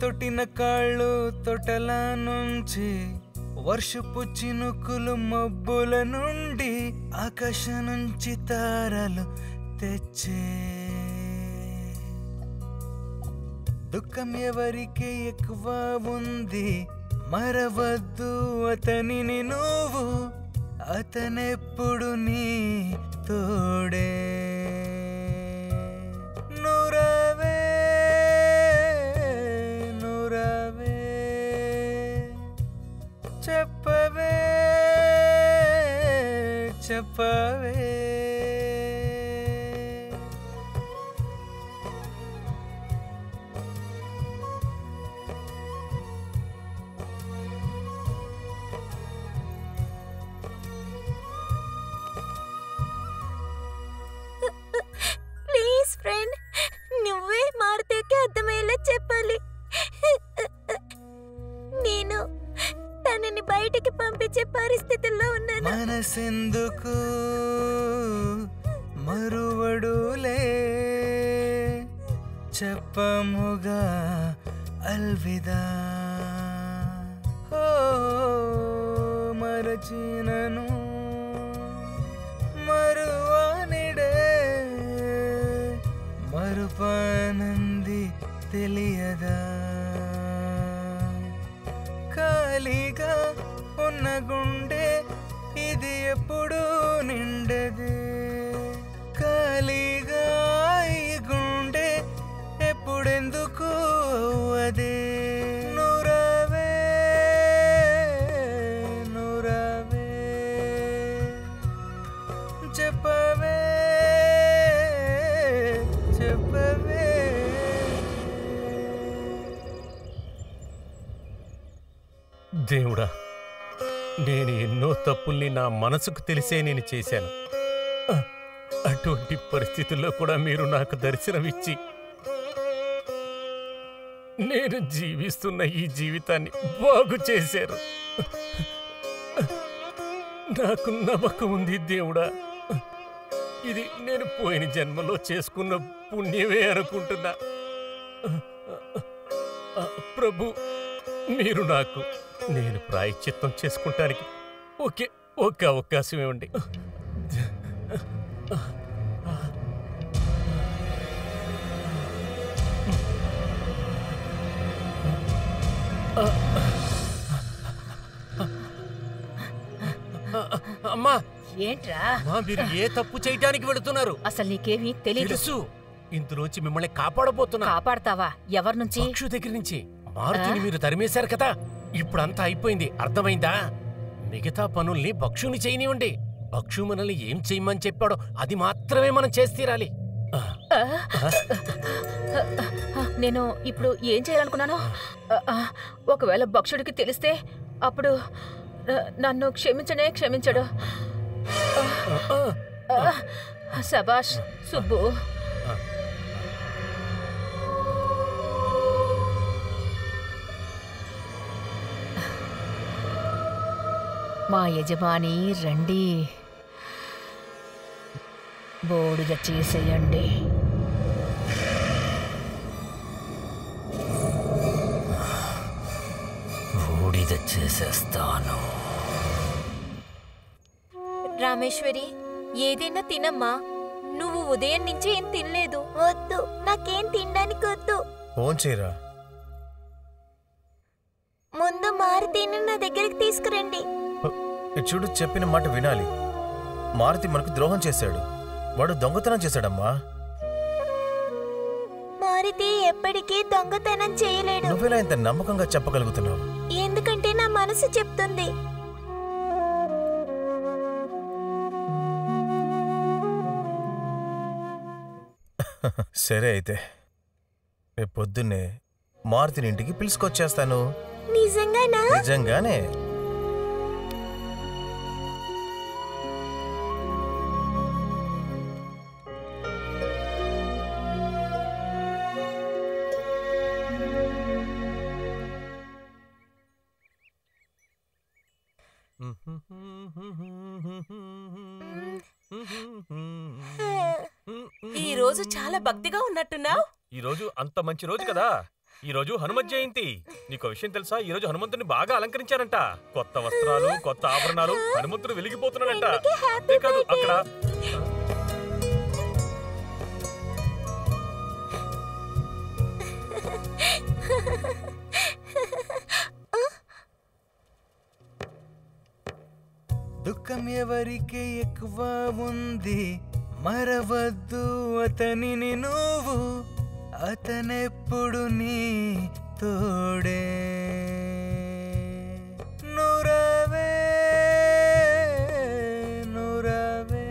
తొట్టిన కాళ్ళు తొటల నుంచి వర్షపు చినుకులు మబ్బుల నుండి ఆకాశం నుంచి తారలు తెచ్చే దుఃఖం ఎవరికి ఎక్కువ ఉంది మరవద్దు అతనిని నువ్వు అతనెప్పుడు నీ తోడే నురవే చెప్పవే చెప్పవే ప్లీజ్ ఫ్రెండ్, నువ్వే మారుతేకి అర్థమయ్యేలా చెప్పాలి. నేను తనని బయటికి పంపించే పరిస్థితుల్లో ఉన్నాను. మనసెందుకు మరువడులే చెప్పముగా అల్విదా. ఓ మరచినను మరువానిడే మరుపానంది తెలియదా. ఖాళీగా ఉన్న గుండె ఇది ఎప్పుడు నిండదే. ఖాళీగా ఈ గుండె ఎప్పుడెందుకు అదే. నురవే నురవే చెప్పవే చెప్పవే. దేవుడా, నేను ఎన్నో తప్పుల్ని నా మనసుకు తెలిసే నేను చేశాను. అటువంటి పరిస్థితుల్లో కూడా మీరు నాకు దర్శనమిచ్చి నేను జీవిస్తున్న ఈ జీవితాన్ని బాగు చేశారు. నాకు నమ్మకం ఉంది దేవుడా, ఇది నేను పోయిన జన్మలో చేసుకున్న పుణ్యమే అనుకుంటున్నా. ప్రభు, మీరు నాకు నేను ప్రాయశ్చిత్తం చేసుకుంటానికి ఒకే అవకాశం ఇవ్వండి. అమ్మా, ఏంట్రా మీరు ఏ తప్పు చేయటానికి వెళుతున్నారు? అసలు నీకేమీ తెలీదు. తెలుసు, ఇందులోంచి మిమ్మల్ని కాపాడబోతున్నా. కాపాడతావా? ఎవరి నుంచి? పక్షు దగ్గర నుంచి. మారుతిని మీరు తరిమేశారు కదా, ఇప్పుడంతా అయిపోయింది, అర్థమైందా? మిగతా పనుల్ని భక్షుని చేయనివ్వండి. భక్షు మనల్ని ఏం చేయమని చెప్పాడో అది మాత్రమే మనం చేసి తీరాలి. నేను ఇప్పుడు ఏం చేయాలనుకున్నాను? ఒకవేళ భక్షుడికి తెలిస్తే అప్పుడు నన్ను క్షమించడు. శబాష్ సుబ్బు. మా యజమాని రండి, బోడిద చేసేయండి. బూడిద చేసేస్తాను. రామేశ్వరి, ఏదైనా తినమ్మా. నువ్వు ఉదయం నుంచి ఏం తినలేదు. వద్దు, నాకేం తినడానికి వద్దు. ఫోన్ చేయరా. ముందు మారుతీని నా దగ్గరికి తీసుకురండి. చూడు, చెప్పిన మాట వినాలి. మారుతి మనకు ద్రోహం చేశాడు. వాడు దొంగతనం చేశాడమ్మా. మారుతి ఎప్పటికీ దొంగతనం చేయలేడు. నువ్వెలా ఇంత నమ్మకంగా చెప్పగలుగుతున్నావు? ఎందుకంటే నా మనసు చెప్తుంది. సరే అయితే రేపు పొద్దున్నే మారుతిని ఇంటికి పిలుచుకొచ్చేస్తాను. నిజంగానా? నిజంగానే. ఈ రోజు చాలా భక్తిగా ఉన్నట్టున్నావు. ఈ రోజు అంత మంచి రోజు కదా. ఈ రోజు హనుమత్ జయంతి. నీకు విషయం తెలుసా? ఈ రోజు హనుమంతుని బాగా అలంకరించారంట. కొత్త వస్త్రాలు, కొత్త ఆభరణాలు. హనుమంతుడు వెలిగిపోతున్నాడంట. కాదు అక్కడ దుఃఖం ఎవరికి ఎక్కువ ఉంది, మరవద్దు అతనిని నువ్వు, అతనెప్పుడు నీ తోడే. నురవే నురవే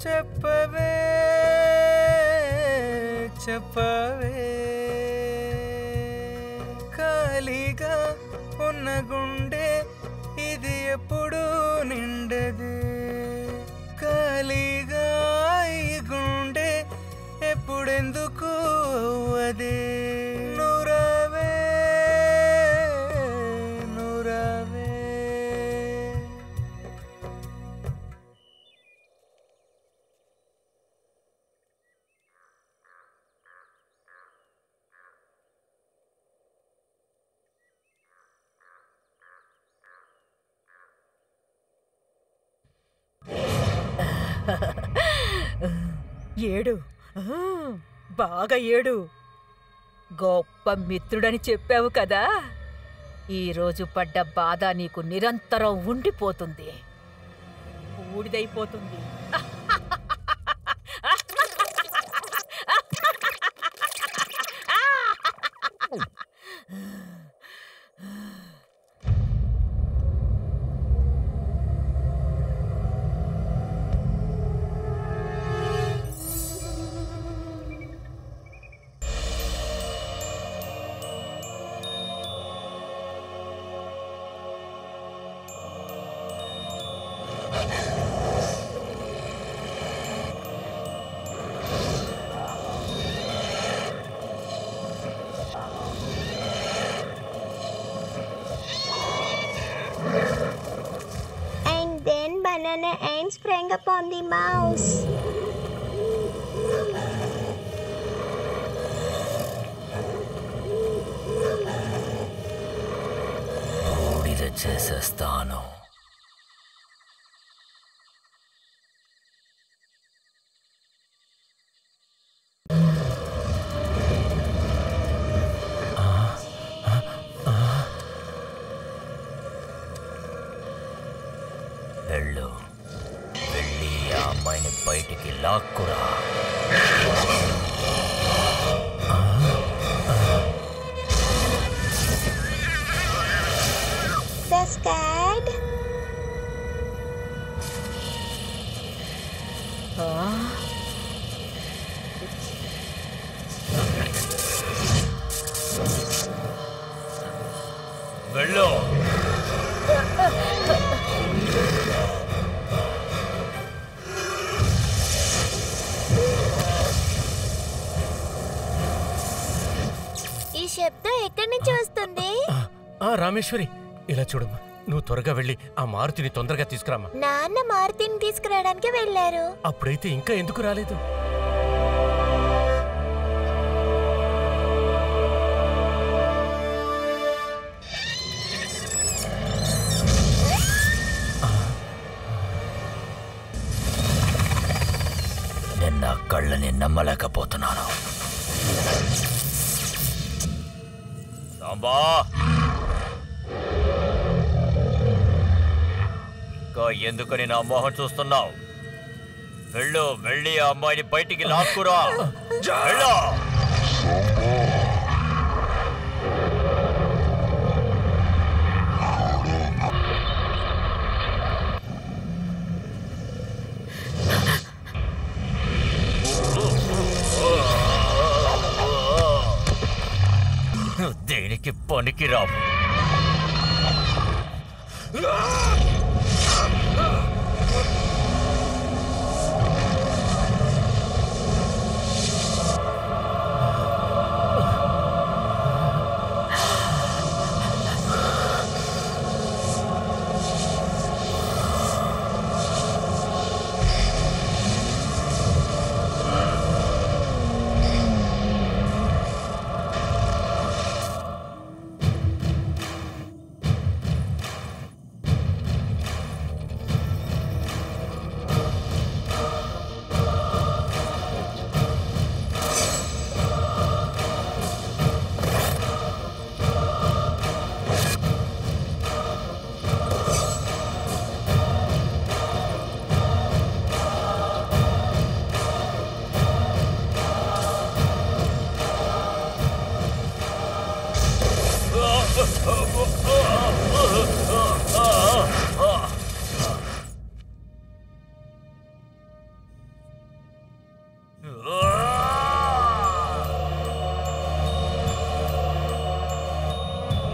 చెప్పవే చెప్పవే, ఖాళీగా ఉన్న గుండె ఇది ఎప్పుడు నిండదే, ఖాళీగా ఈ గుండె ఎప్పుడెందుకు అదే. నురవే నురవే ఏడు, బాగా ఏడు. గొప్ప మిత్రుడని చెప్పావు కదా, ఈరోజు పడ్డ బాధ నీకు నిరంతరం ఉండిపోతుంది, బూడిదైపోతుంది. Banana and sprang upon the mouse. బూడిద చేసేస్తాను. వెళ్ళు, వెళ్ళి ఆ అమ్మాయిని బయటికి లాక్కురా. That's good. వెళ్ళు. ఈ శబ్దం ఎక్కడి నుంచి వస్తుంది? రామేశ్వరి, ఇలా చూడమ్మా, నువ్వు త్వరగా వెళ్ళి ఆ మారుతిని తొందరగా తీసుకురామ్మా. నాన్న మారుతిని తీసుకురావడానికి వెళ్ళారు. అప్పుడైతే ఇంకా ఎందుకు రాలేదు? నేను నా కళ్ళని నమ్మలేకపోతున్నాను. సాంబా, ఇంకా ఎందుకని నా మోహన్ చూస్తున్నావు? వెళ్ళు, వెళ్ళి ఆ అమ్మాయిని బయటికి లాక్కురా. వెళ్ళు. దేనికి పనికిరావు.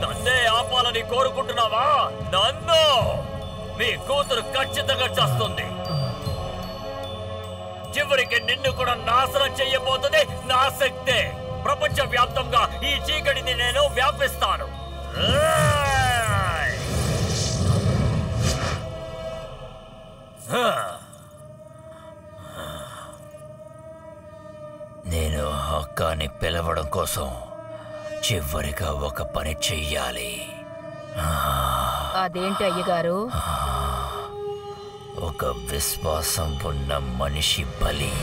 నన్నే ఆపాలని కోరుకుంటున్నావా? నన్ను మీ కూతురు ఖచ్చితంగా చేస్తుంది. చివరికి నిన్ను కూడా నాశనం చెయ్యబోతుంది నా శక్తే. ప్రపంచ వ్యాప్తంగా ఈ చీకటిని నేను వ్యాపిస్తాను. నేను అక్కని పిలవడం కోసం చివరిగా ఒక పని చెయ్యాలి. అదేంటి అయ్యగారు? ఒక విశ్వాసం ఉన్న మనిషి బలి.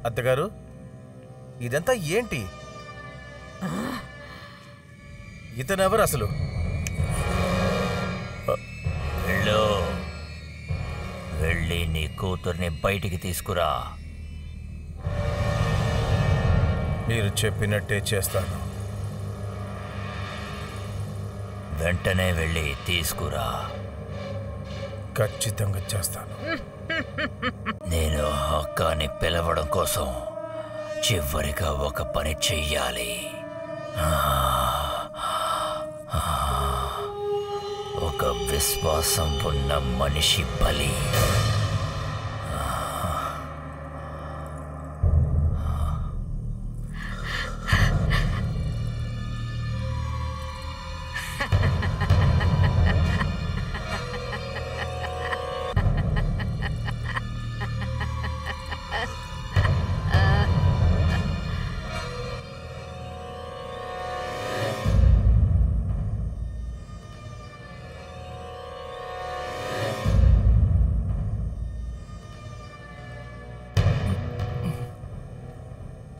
అత్తగారు, ఇదంతా ఏంటి? ఇతనెవరు అసలు? వెళ్ళి నీ కూతుర్ని బయటికి తీసుకురా. మీరు చెప్పినట్టే చేస్తాను. వెంటనే వెళ్ళి తీసుకురా. ఖచ్చితంగా చేస్తాను. నేను అక్కని పిలవడం కోసం చివరిగా ఒక పని చెయ్యాలి. ఒక విశ్వాసం ఉన్న మనిషి బలి.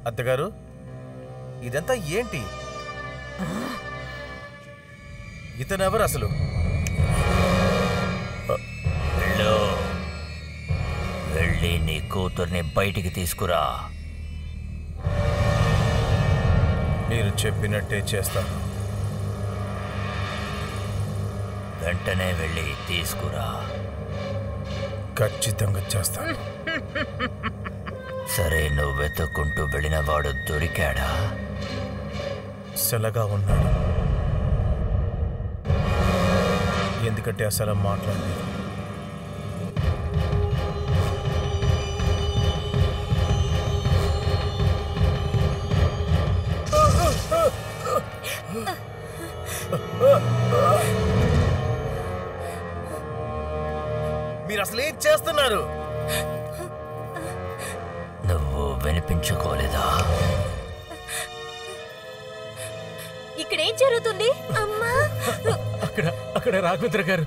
అత్తగారు, ఇదంతా ఏంటి? ఇతనెవరు అసలు? వెళ్ళి నీ కూతుర్ని బయటికి తీసుకురా. మీరు చెప్పినట్టే చేస్తాను. వెంటనే వెళ్ళి తీసుకురా. ఖచ్చితంగా చేస్తాను. సరే, నువ్వు వెతుక్కుంటూ వెళ్ళిన వాడు దొరికాడా? సెలగా ఉన్నాడు. ఎందుకంటే అసలు మాట్లాడలేదు. మీరు అసలు ఏం చేస్తున్నారు? నువ్వు వినిపించుకోలేదా? ఇక్కడేం జరుగుతుంది? అమ్మా, అక్కడ రాఘవేంద్ర గారు.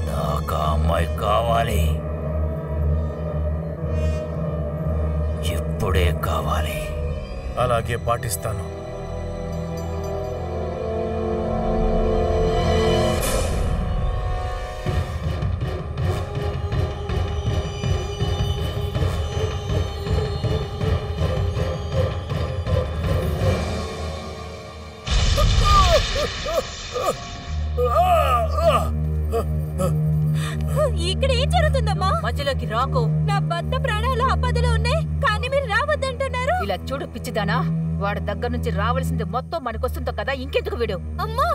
నాకు ఆ అమ్మాయి కావాలి. కావాలి. అలాగే పాటిస్తాను. ఇక్కడ ఏం జరుగుతుందమ్మా? మధ్యలోకి రాకు. నా భర్త ప్రాణాలు ఆపదలో ఉన్నాయి, కానీ మీరు రావద్దంటున్నారు. ఇలా చూడు పిచ్చిదానా, వాడి దగ్గర నుంచి రావాల్సింది మొత్తం మనకొస్తుందో కదా, ఇంకెందుకు వీడు? అమ్మా,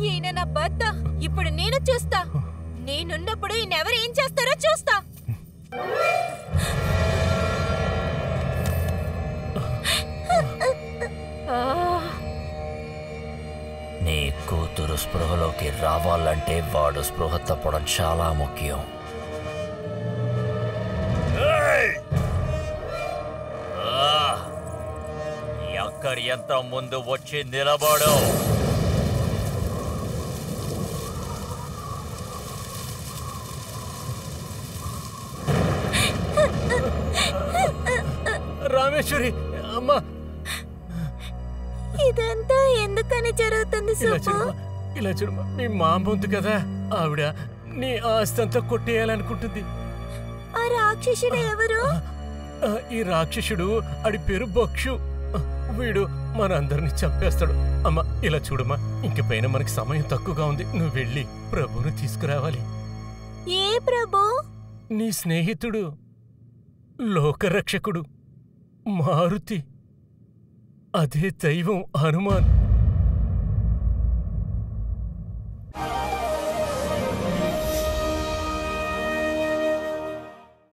ఈయన నా భర్త. ఇప్పుడు నేను చూస్తా. నేనున్నప్పుడు ఈయనెవరు ఏం చేస్తారో చూస్తా. నీ కూతురు స్పృహలోకి రావాలంటే వాడు స్పృహ తప్పడం చాలా ముఖ్యం. ఎక్కడి ఎంత ముందు వచ్చి నిలబడు. రామేశ్వరి అమ్మా, ఇదంతా ఎందుకని జరుగుతుంది ఇలా సుబ్బు? చూడమ్మా, ఇలా చూడమ్మా. మీ మామ ఉంది కదా, ఆవిడ నీ ఆస్తి అంతా కొట్టేయాలనుకుంటుంది. ఆ రాక్షసుడు ఎవరు? ఈ రాక్షసుడు అడి పేరు భక్షు. వీడు మనందరిని చంపేస్తాడు. అమ్మా ఇలా చూడమ్మా, ఇంక పైన మనకి సమయం తక్కువగా ఉంది. నువ్వు వెళ్ళి ప్రభువుని తీసుకురావాలి. ఏ ప్రభు? నీ స్నేహితుడు, లోకరక్షకుడు మారుతి, అదే దైవం హనుమాన్.